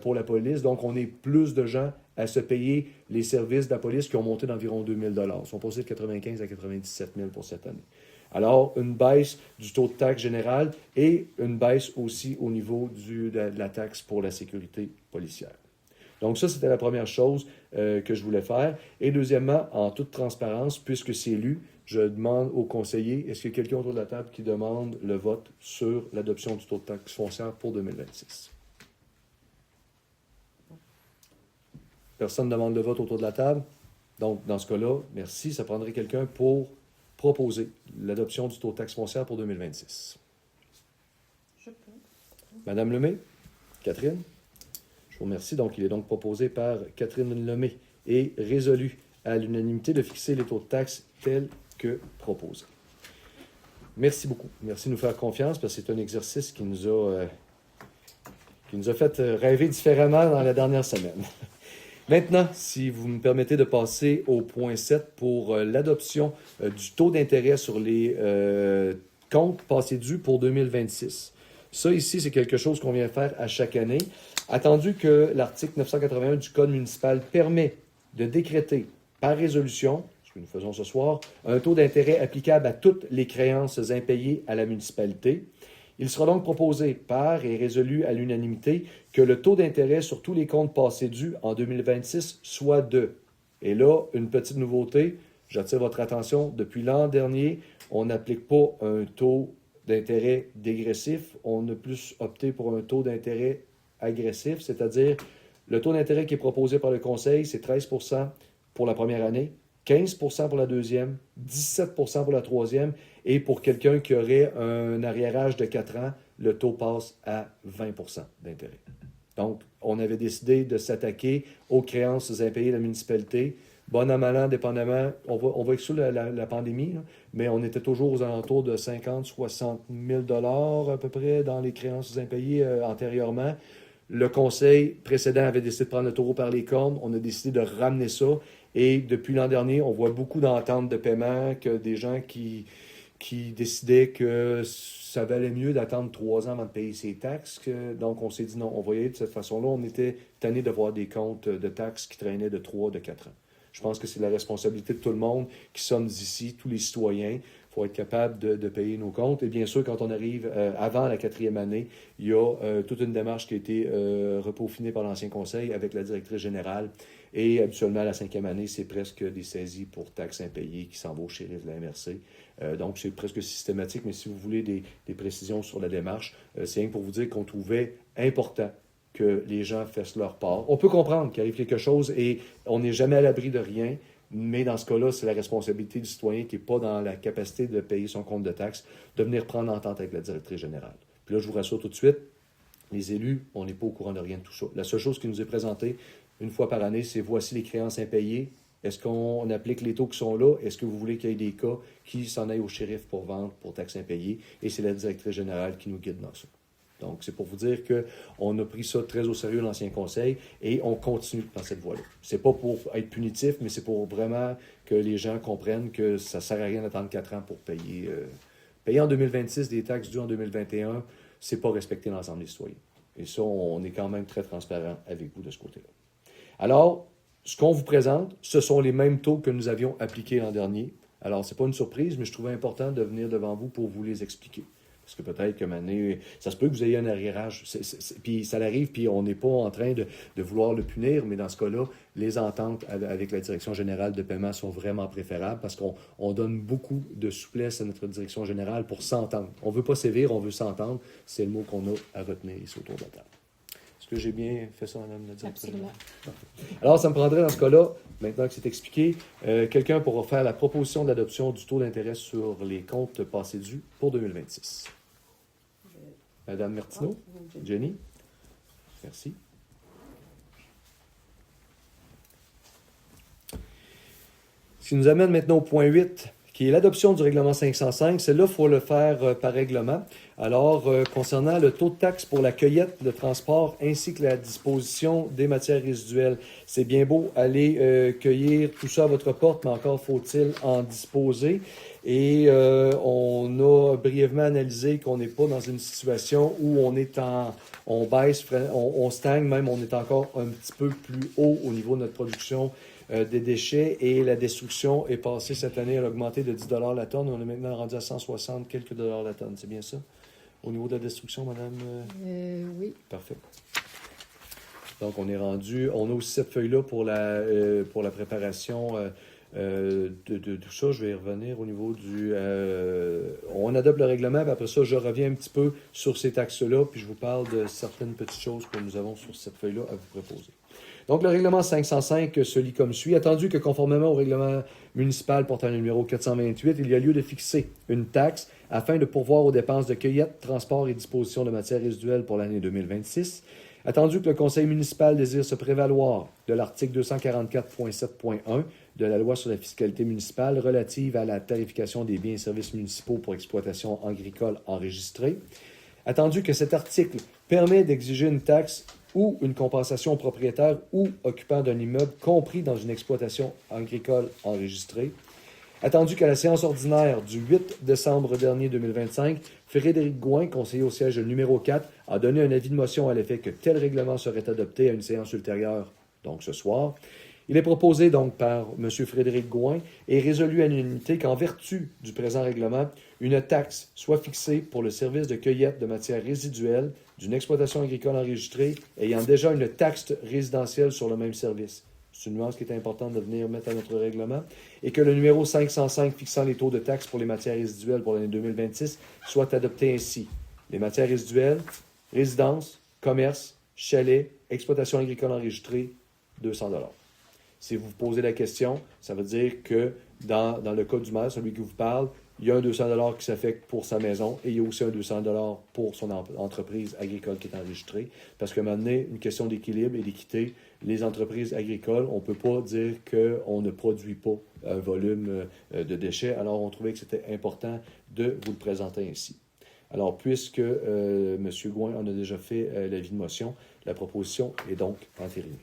pour la police. Donc, on est plus de gens à se payer les services de la police qui ont monté d'environ 2 000 $. Ils sont passés de 95 à 97 000 pour cette année. Alors, une baisse du taux de taxe générale et une baisse aussi au niveau de la taxe pour la sécurité policière. Donc ça, c'était la première chose que je voulais faire. Et deuxièmement, en toute transparence, puisque c'est lu, je demande aux conseillers, est-ce qu'il y a quelqu'un autour de la table qui demande le vote sur l'adoption du taux de taxe foncière pour 2026? Personne ne demande le vote autour de la table? Donc, dans ce cas-là, merci. Ça prendrait quelqu'un pour proposer l'adoption du taux de taxe foncière pour 2026. Je peux. Madame Lemay? Catherine? Je vous remercie. Donc, il est donc proposé par Catherine Lemay et résolu à l'unanimité de fixer les taux de taxe tels que proposés. Merci beaucoup. Merci de nous faire confiance parce que c'est un exercice qui nous a fait rêver différemment dans la dernière semaine. Maintenant, si vous me permettez de passer au point 7 pour l'adoption du taux d'intérêt sur les comptes passés dus pour 2026. Ça, ici, c'est quelque chose qu'on vient faire à chaque année. Attendu que l'article 981 du Code municipal permet de décréter par résolution, ce que nous faisons ce soir, un taux d'intérêt applicable à toutes les créances impayées à la municipalité. Il sera donc proposé par et résolu à l'unanimité que le taux d'intérêt sur tous les comptes passés dus en 2026 soit de Et là, une petite nouveauté, j'attire votre attention, depuis l'an dernier, on n'applique pas un taux d'intérêt dégressif, on a plus opté pour un taux d'intérêt agressif, c'est-à-dire le taux d'intérêt qui est proposé par le Conseil, c'est 13% pour la première année, 15% pour la deuxième, 17% pour la troisième, et pour quelqu'un qui aurait un arriérage de 4 ans, le taux passe à 20% d'intérêt. Donc, on avait décidé de s'attaquer aux créances impayées de la municipalité. Bon an, mal an, dépendamment, on va exclure la pandémie, là, mais on était toujours aux alentours de 50-60 000 $ à peu près dans les créances impayées antérieurement. Le conseil précédent avait décidé de prendre le taureau par les cornes. On a décidé de ramener ça. Et depuis l'an dernier, on voit beaucoup d'ententes de paiement, que des gens qui décidaient que ça valait mieux d'attendre 3 ans avant de payer ses taxes. Donc, on s'est dit non, on va y aller de cette façon-là. On était tanné de voir des comptes de taxes qui traînaient de 3, de 4 ans. Je pense que c'est la responsabilité de tout le monde qui sommes ici, tous les citoyens. Il faut être capable de payer nos comptes. Et bien sûr, quand on arrive avant la 4e année, il y a toute une démarche qui a été repaufinée par l'ancien conseil avec la directrice générale. Et habituellement, à la 5e année, c'est presque des saisies pour taxes impayées qui s'en vont au shérif de la MRC. Donc, c'est presque systématique, mais si vous voulez des précisions sur la démarche, c'est rien pour vous dire qu'on trouvait important que les gens fassent leur part. On peut comprendre qu'il arrive quelque chose et on n'est jamais à l'abri de rien, mais dans ce cas-là, c'est la responsabilité du citoyen qui n'est pas dans la capacité de payer son compte de taxes, de venir prendre entente avec la directrice générale. Puis là, je vous rassure tout de suite, les élus, on n'est pas au courant de rien de tout ça. La seule chose qui nous est présentée une fois par année, c'est voici les créances impayées. Est-ce qu'on applique les taux qui sont là? Est-ce que vous voulez qu'il y ait des cas qui s'en aillent au shérif pour vendre, pour taxes impayées? Et c'est la directrice générale qui nous guide dans ça. Donc, c'est pour vous dire qu'on a pris ça très au sérieux, l'ancien conseil, et on continue dans cette voie-là. C'est pas pour être punitif, mais c'est pour vraiment que les gens comprennent que ça ne sert à rien d'attendre 4 ans pour payer. Payer en 2026 des taxes dues en 2021, c'est pas respecter l'ensemble des citoyens. Et ça, on est quand même très transparent avec vous de ce côté-là. Alors, ce qu'on vous présente, ce sont les mêmes taux que nous avions appliqués l'an dernier. Alors, c'est pas une surprise, mais je trouvais important de venir devant vous pour vous les expliquer. Parce que peut-être que maintenant, ça se peut que vous ayez un arriérage. Puis ça l'arrive, puis on n'est pas en train de vouloir le punir, mais dans ce cas-là, les ententes avec la direction générale de paiement sont vraiment préférables parce qu'on donne beaucoup de souplesse à notre direction générale pour s'entendre. On ne veut pas sévir, on veut s'entendre. C'est le mot qu'on a à retenir ici autour de la table. Est-ce que j'ai bien fait ça, Madame la directrice? Absolument. Alors, ça me prendrait dans ce cas-là, maintenant que c'est expliqué, quelqu'un pourra faire la proposition d'adoption du taux d'intérêt sur les comptes passés dus pour 2026. Madame Martineau? Jenny? Merci. Ce qui nous amène maintenant au point 8, qui est l'adoption du règlement 505. Celle-là, il faut le faire par règlement. Alors, concernant le taux de taxe pour la cueillette, le transport, ainsi que la disposition des matières résiduelles, c'est bien beau aller cueillir tout ça à votre porte, mais encore faut-il en disposer. Et on a brièvement analysé qu'on n'est pas dans une situation où on baisse, on stagne, même on est encore un petit peu plus haut au niveau de notre production des déchets et la destruction est passée cette année, elle a augmenté de 10 $ la tonne. On est maintenant rendu à 160 quelques dollars la tonne. C'est bien ça? Au niveau de la destruction, madame? Oui. Parfait. Donc, on est rendu... On a aussi cette feuille-là pour la préparation de tout ça. Je vais y revenir au niveau du... on adopte le règlement, puis après ça, je reviens un petit peu sur ces taxes-là, puis je vous parle de certaines petites choses que nous avons sur cette feuille-là à vous proposer. Donc, le règlement 505 se lit comme suit. Attendu que conformément au règlement municipal portant le numéro 428, il y a lieu de fixer une taxe afin de pourvoir aux dépenses de cueillette, transport et disposition de matières résiduelles pour l'année 2026. Attendu que le conseil municipal désire se prévaloir de l'article 244.7.1 de la loi sur la fiscalité municipale relative à la tarification des biens et services municipaux pour exploitation agricole enregistrée. Attendu que cet article permet d'exiger une taxe ou une compensation aux propriétaires ou occupants d'un immeuble compris dans une exploitation agricole enregistrée. Attendu qu'à la séance ordinaire du 8 décembre dernier 2025, Frédéric Gouin, conseiller au siège numéro 4, a donné un avis de motion à l'effet que tel règlement serait adopté à une séance ultérieure, donc ce soir. Il est proposé donc par M. Frédéric Gouin et résolu à l'unanimité qu'en vertu du présent règlement, une taxe soit fixée pour le service de cueillette de matières résiduelles d'une exploitation agricole enregistrée ayant déjà une taxe résidentielle sur le même service. C'est une nuance qui est importante de venir mettre à notre règlement. Et que le numéro 505 fixant les taux de taxes pour les matières résiduelles pour l'année 2026 soit adopté ainsi. Les matières résiduelles, résidence, commerce, chalet, exploitation agricole enregistrée, 200 $. Si vous vous posez la question, ça veut dire que dans le cas du maire, celui qui vous parle, il y a un 200 $ qui s'affecte pour sa maison et il y a aussi un 200 $ pour son entreprise agricole qui est enregistrée. Parce qu'à un moment donné, une question d'équilibre et d'équité, les entreprises agricoles, on ne peut pas dire qu'on ne produit pas un volume de déchets. Alors, on trouvait que c'était important de vous le présenter ainsi. Alors, puisque M. Gouin en a déjà fait l'avis de motion, la proposition est donc entérinée.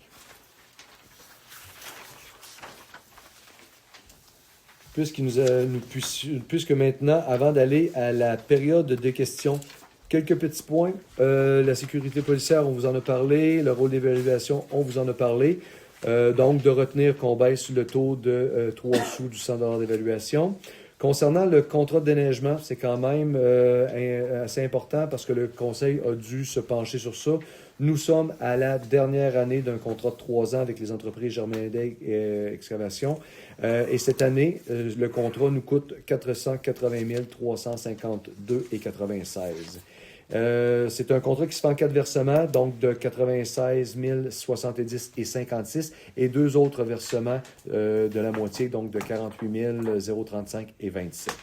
Puisque maintenant, avant d'aller à la période de questions, quelques petits points. La sécurité policière, on vous en a parlé. Le rôle d'évaluation, on vous en a parlé. Donc, de retenir qu'on baisse le taux de 3 sous du 100 $ d'évaluation. Concernant le contrat de déneigement, c'est quand même assez important parce que le Conseil a dû se pencher sur ça. Nous sommes à la dernière année d'un contrat de 3 ans avec les entreprises Germain-Day et Excavation. Et cette année, le contrat nous coûte 480 352,96 $. C'est un contrat qui se fait en 4 versements, donc de 96 070 et 56, et 2 autres versements de la moitié, donc de 48 035 et 27.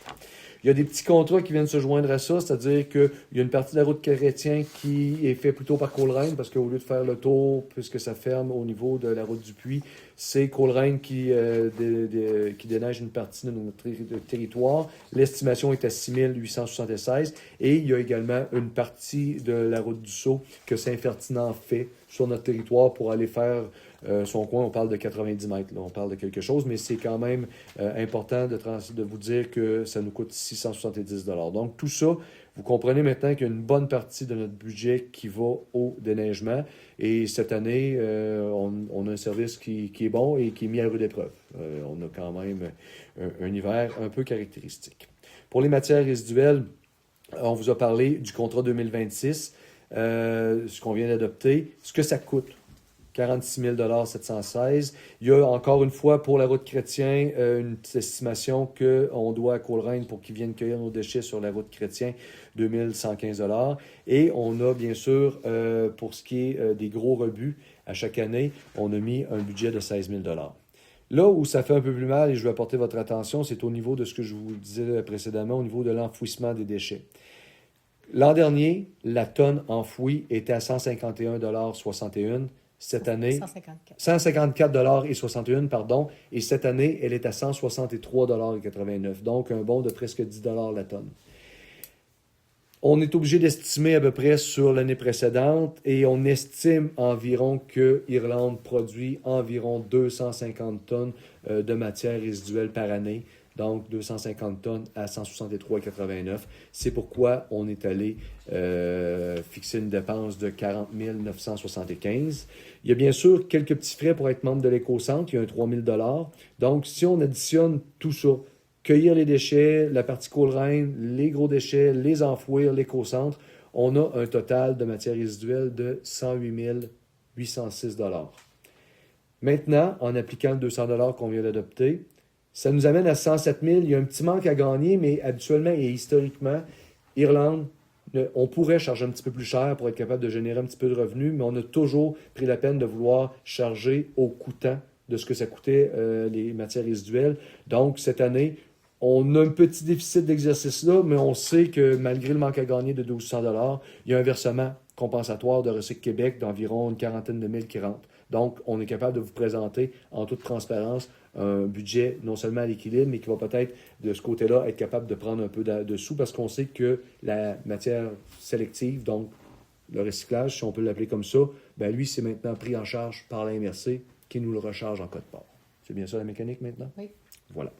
Il y a des petits contrats qui viennent se joindre à ça, c'est-à-dire qu'il y a une partie de la route Chrétien qui est faite plutôt par Coleraine, parce qu'au lieu de faire le tour, puisque ça ferme au niveau de la route du Puy, c'est Coleraine qui déneige une partie de notre territoire. L'estimation est à 6 876. Et il y a également une partie de la route du Sceau que Saint-Ferdinand fait sur notre territoire pour aller faire son coin. On parle de 90 mètres, là, on parle de quelque chose, mais c'est quand même important de vous dire que ça nous coûte 670 $. Donc tout ça, vous comprenez maintenant qu'il y a une bonne partie de notre budget qui va au déneigement. Et cette année, on a un service qui est bon et qui est mis à rude épreuve. On a quand même un hiver un peu caractéristique. Pour les matières résiduelles, on vous a parlé du contrat 2026, ce qu'on vient d'adopter, ce que ça coûte. 46 716. Il y a encore une fois pour la route Chrétien une petite estimation qu'on doit à Coleraine pour qu'ils viennent cueillir nos déchets sur la route Chrétien, 2115 $. Et on a bien sûr, pour ce qui est des gros rebuts, à chaque année, on a mis un budget de 16 000 $. Là où ça fait un peu plus mal, et je vais apporter votre attention, c'est au niveau de ce que je vous disais précédemment, au niveau de l'enfouissement des déchets. L'an dernier, la tonne enfouie était à 151,61 $. Cette année, 154,61 $, pardon, et cette année, elle est à 163,89 $. Donc, un bond de presque 10 $ la tonne. On est obligé d'estimer à peu près sur l'année précédente et on estime environ que Irlande produit environ 250 tonnes de matières résiduelles par année. Donc, 250 tonnes à 163,89 $. C'est pourquoi on est allé fixer une dépense de 40 975 $. Il y a bien sûr quelques petits frais pour être membre de l'éco-centre. Il y a un 3 000 $. Donc, si on additionne tout ça, cueillir les déchets, la partie Coleraine, les gros déchets, les enfouir, l'éco-centre, on a un total de matières résiduelles de 108 806 $. Maintenant, en appliquant le 200 $ qu'on vient d'adopter, ça nous amène à 107 000. Il y a un petit manque à gagner, mais habituellement et historiquement, Irlande, on pourrait charger un petit peu plus cher pour être capable de générer un petit peu de revenus, mais on a toujours pris la peine de vouloir charger au coûtant de ce que ça coûtait les matières résiduelles. Donc, cette année, on a un petit déficit d'exercice là, mais on sait que malgré le manque à gagner de 1 200 $, il y a un versement compensatoire de Recycle Québec d'environ une quarantaine de mille qui rentre. Donc, on est capable de vous présenter en toute transparence un budget non seulement à l'équilibre, mais qui va peut-être, de ce côté-là, être capable de prendre un peu de sous parce qu'on sait que la matière sélective, donc le recyclage, si on peut l'appeler comme ça, ben lui, c'est maintenant pris en charge par la MRC qui nous le recharge en code-part. C'est bien ça la mécanique maintenant? Oui. Voilà.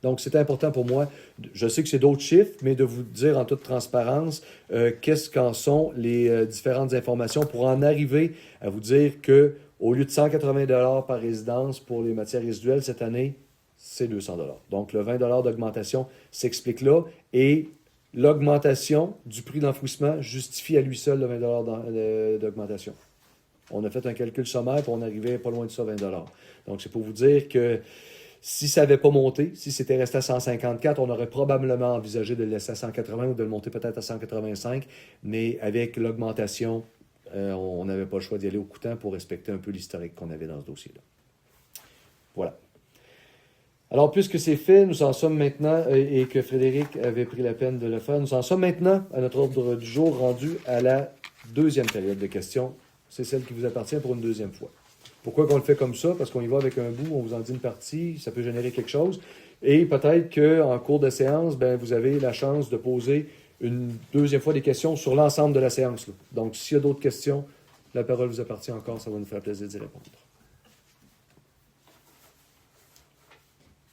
Donc, c'est important pour moi, je sais que c'est d'autres chiffres, mais de vous dire en toute transparence qu'est-ce qu'en sont les différentes informations pour en arriver à vous dire que au lieu de 180 $ par résidence pour les matières résiduelles cette année, c'est 200 $. Donc, le 20 $ d'augmentation s'explique là et l'augmentation du prix d'enfouissement justifie à lui seul le 20 $ d'augmentation. On a fait un calcul sommaire, puis on arrivait pas loin de ça, 20 $. Donc, c'est pour vous dire que si ça n'avait pas monté, si c'était resté à 154, on aurait probablement envisagé de le laisser à 180 ou de le monter peut-être à 185, mais avec l'augmentation, on n'avait pas le choix d'y aller au coûtant pour respecter un peu l'historique qu'on avait dans ce dossier-là. Voilà. Alors, puisque c'est fait, nous en sommes maintenant, et que Frédéric avait pris la peine de le faire, nous en sommes maintenant à notre ordre du jour rendu à la deuxième période de questions. C'est celle qui vous appartient pour une deuxième fois. Pourquoi qu'on le fait comme ça? Parce qu'on y va avec un bout, on vous en dit une partie, ça peut générer quelque chose. Et peut-être qu'en cours de séance, ben, vous avez la chance de poser une deuxième fois des questions sur l'ensemble de la séance, là. Donc, s'il y a d'autres questions, la parole vous appartient encore, ça va nous faire plaisir d'y répondre.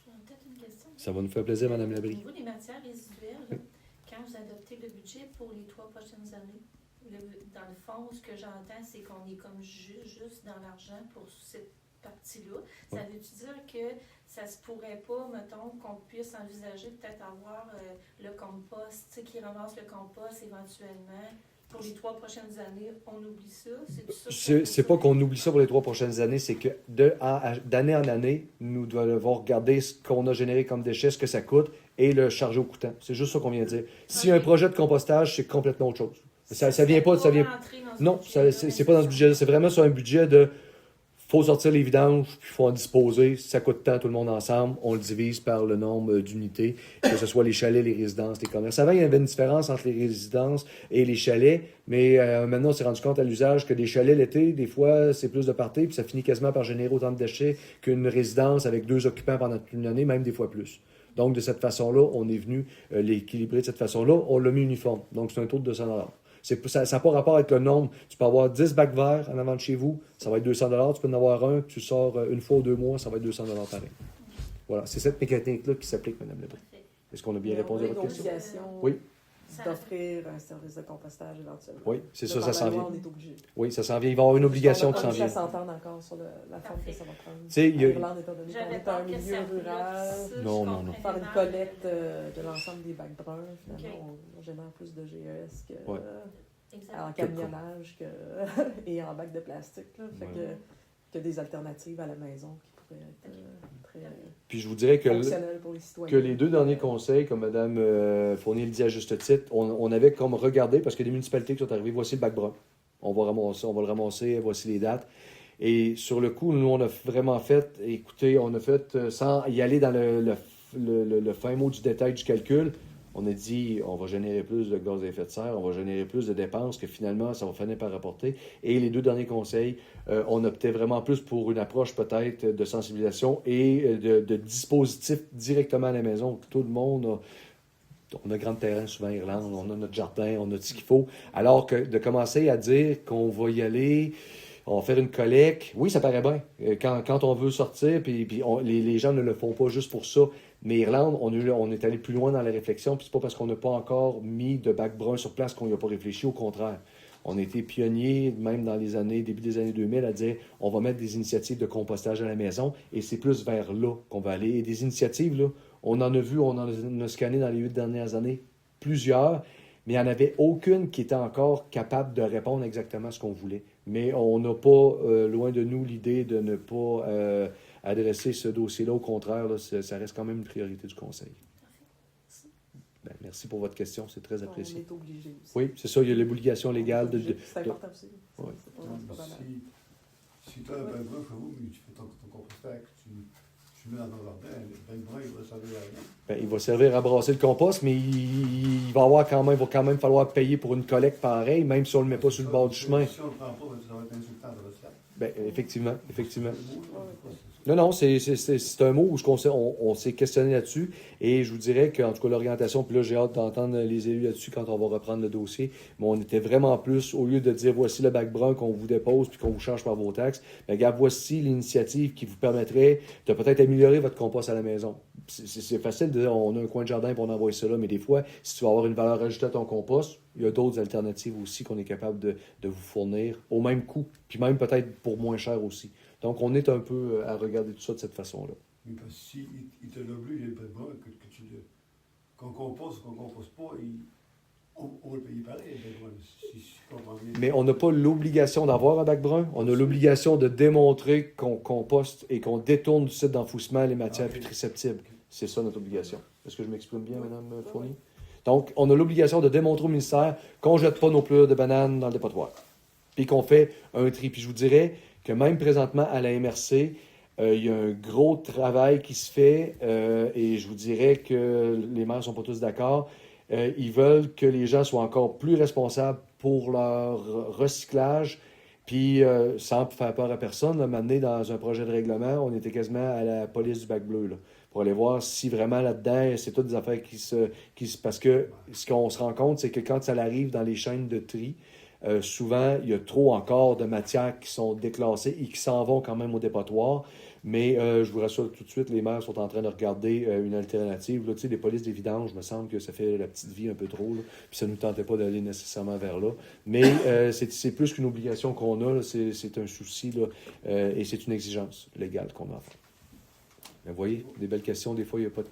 Peut-être une question. Ça va nous faire plaisir, Mme Au Labrie. niveau des matières résiduelles, quand vous adoptez le budget pour les 3 prochaines années, dans le fond, ce que j'entends, c'est qu'on est comme juste dans l'argent pour cette partie-là. Ça veut-tu dire que ça se pourrait pas, mettons, qu'on puisse envisager peut-être avoir le compost, tu sais, qui ramasse le compost éventuellement pour les 3 prochaines années, on oublie ça? C'est pas qu'on oublie ça pour les 3 prochaines années, c'est que d'année en année, nous devons regarder ce qu'on a généré comme déchets, ce que ça coûte, et le charger au coûtant. C'est juste ça qu'on vient de dire. S'il y a un projet de compostage, c'est complètement autre chose. Ça vient pas, ça vient. Non, c'est pas dans ce budget. C'est vraiment sur un budget de. Faut sortir les vidanges, puis il faut en disposer. Si ça coûte tant, tout le monde ensemble, on le divise par le nombre d'unités, que ce soit les chalets, les résidences, les commerces. Avant, il y avait une différence entre les résidences et les chalets, mais maintenant, on s'est rendu compte à l'usage que des chalets l'été, des fois, c'est plus de parties, puis ça finit quasiment par générer autant de déchets qu'une résidence avec 2 occupants pendant toute une année, même des fois plus. Donc, de cette façon-là, on est venu l'équilibrer de cette façon-là. On l'a mis uniforme. Donc, c'est un taux de 200 $. Ça n'a pas rapport avec le nombre. Tu peux avoir 10 bacs verts en avant de chez vous, ça va être 200 $. Tu peux en avoir un, tu sors une fois ou 2 mois, ça va être 200 $ pareil. Voilà, c'est cette mécanique-là qui s'applique, Mme Lebris. Est-ce qu'on a bien répondu à votre question? Oui. D'offrir un service de compostage éventuellement. Oui, c'est ça, ça s'en vient. On est obligé. Oui, ça s'en vient. Il va y avoir une obligation qui s'en vient. On s'entendre encore sur la forme que ça va prendre. Tu sais, il y a... Irlande, étant donné qu'on est un milieu rural, Non. faire une collecte de l'ensemble des bacs bruns, finalement, on génère plus de GES que... Ouais. En camionnage et en bac de plastique. Là. Fait que des alternatives à la maison qui pourraient être très Puis je vous dirais fonctionnelles pour les citoyens. Que les 2 derniers conseils, comme Mme Fournier le dit à juste titre, on avait comme regardé, parce qu'il y a des municipalités qui sont arrivées, voici le bac brun. On va le ramasser, voici les dates. Et sur le coup, nous, on a vraiment fait, écoutez, on a fait, sans y aller dans le fin mot du détail du calcul, on a dit, on va générer plus de gaz à effet de serre, on va générer plus de dépenses que finalement, ça va finir par rapporter. Et les 2 derniers conseils, on optait vraiment plus pour une approche peut-être de sensibilisation et de dispositifs directement à la maison. Tout le monde on a grand terrain souvent en Irlande, on a notre jardin, on a tout ce qu'il faut. Alors que de commencer à dire qu'on va y aller, on va faire une collecte, oui, ça paraît bien. Quand on veut sortir, puis les gens ne le font pas juste pour ça. Mais Irlande, on est allé plus loin dans la réflexion, puis c'est pas parce qu'on n'a pas encore mis de bac brun sur place qu'on n'y a pas réfléchi, au contraire. On a été pionniers, même dans les années, début des années 2000, à dire on va mettre des initiatives de compostage à la maison, et c'est plus vers là qu'on va aller. Et des initiatives, là, on en a vu, on en a scanné dans les 8 dernières années plusieurs, mais il n'y en avait aucune qui était encore capable de répondre exactement à ce qu'on voulait. Mais on n'a pas, loin de nous, l'idée de ne pas adresser ce dossier-là. Au contraire, là, ça reste quand même une priorité du Conseil. Ben, merci pour votre question, c'est très apprécié. On est obligé aussi. Oui, c'est ça, il y a l'obligation légale de... C'est important aussi. Oui. C'est pas mal. Si tu as un bac brun chez vous, mais tu fais ton compostage, tu mets dans ton jardin, le bac brun, il va servir à rien. Ben, il va servir à brasser le compost, mais il va quand même falloir payer pour une collecte pareille, même si on ne le met pas sur le bord du chemin. Si on ne le prend pas, ça va être insultant de recette. Ben, effectivement. Non, c'est un mot où on s'est questionné là-dessus, et je vous dirais qu'en tout cas, l'orientation, puis là, j'ai hâte d'entendre les élus là-dessus quand on va reprendre le dossier, mais on était vraiment plus, au lieu de dire voici le bac brun qu'on vous dépose puis qu'on vous charge par vos taxes, bien, regarde, voici l'initiative qui vous permettrait de peut-être améliorer votre compost à la maison. C'est facile de dire on a un coin de jardin pour on envoie ça là, mais des fois, si tu veux avoir une valeur ajoutée à ton compost, il y a d'autres alternatives aussi qu'on est capable de vous fournir au même coût, puis même peut-être pour moins cher aussi. Donc, on est un peu à regarder tout ça de cette façon-là. Mais parce que s'il te l'oblige, le bac brun, qu'on compose ou qu'on ne compose pas, On va le payer pareil, ben, si je comprends bien. Mais on n'a pas l'obligation d'avoir un bac brun. On a l'obligation de démontrer qu'on composte et qu'on détourne du site d'enfouissement les matières putréceptibles. C'est ça notre obligation. Est-ce que je m'exprime bien, Mme Fournier? Donc, on a l'obligation de démontrer au ministère qu'on ne jette pas nos pelures de bananes dans le dépotoir. Puis qu'on fait un tri. Puis je vous dirais que même présentement à la MRC, il y a un gros travail qui se fait et je vous dirais que les maires ne sont pas tous d'accord. Ils veulent que les gens soient encore plus responsables pour leur recyclage. Puis, sans faire peur à personne, là, m'amener dans un projet de règlement, on était quasiment à la police du bac bleu, là, pour aller voir si vraiment là-dedans, c'est toutes des affaires qui se... Parce que ce qu'on se rend compte, c'est que quand ça arrive dans les chaînes de tri, souvent, il y a trop encore de matières qui sont déclassées et qui s'en vont quand même au dépotoir. Mais je vous rassure tout de suite, les maires sont en train de regarder une alternative. Là, tu sais, les polices des vidanges, il me semble que ça fait la petite vie un peu trop. Là, puis ça ne nous tentait pas d'aller nécessairement vers là. Mais c'est plus qu'une obligation qu'on a. Là, c'est un souci là, et c'est une exigence légale qu'on a à faire. Mais vous voyez, des belles questions. Des fois, il y a pas de...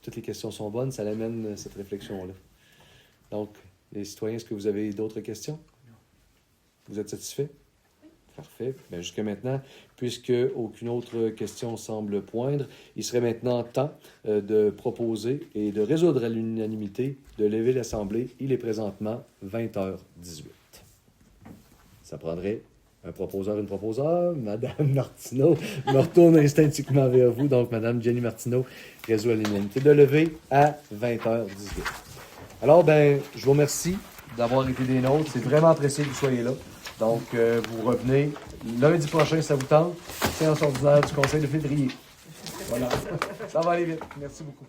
toutes les questions sont bonnes. Ça amène cette réflexion-là. Donc, les citoyens, est-ce que vous avez d'autres questions? Vous êtes satisfaits? Parfait. Bien, jusqu'à maintenant, puisque aucune autre question semble poindre, il serait maintenant temps de proposer et de résoudre à l'unanimité de lever l'Assemblée. Il est présentement 20h18. Ça prendrait un proposeur, une proposeur. Madame Martineau, je me retourne instinctivement vers vous. Donc, Madame Jenny Martineau résout à l'unanimité de lever à 20h18. Alors, ben, je vous remercie d'avoir été des nôtres. C'est vraiment apprécié que vous soyez là. Donc, vous revenez lundi prochain, ça vous tente. Séance ordinaire du Conseil de février. Voilà. Ça va aller vite. Merci beaucoup.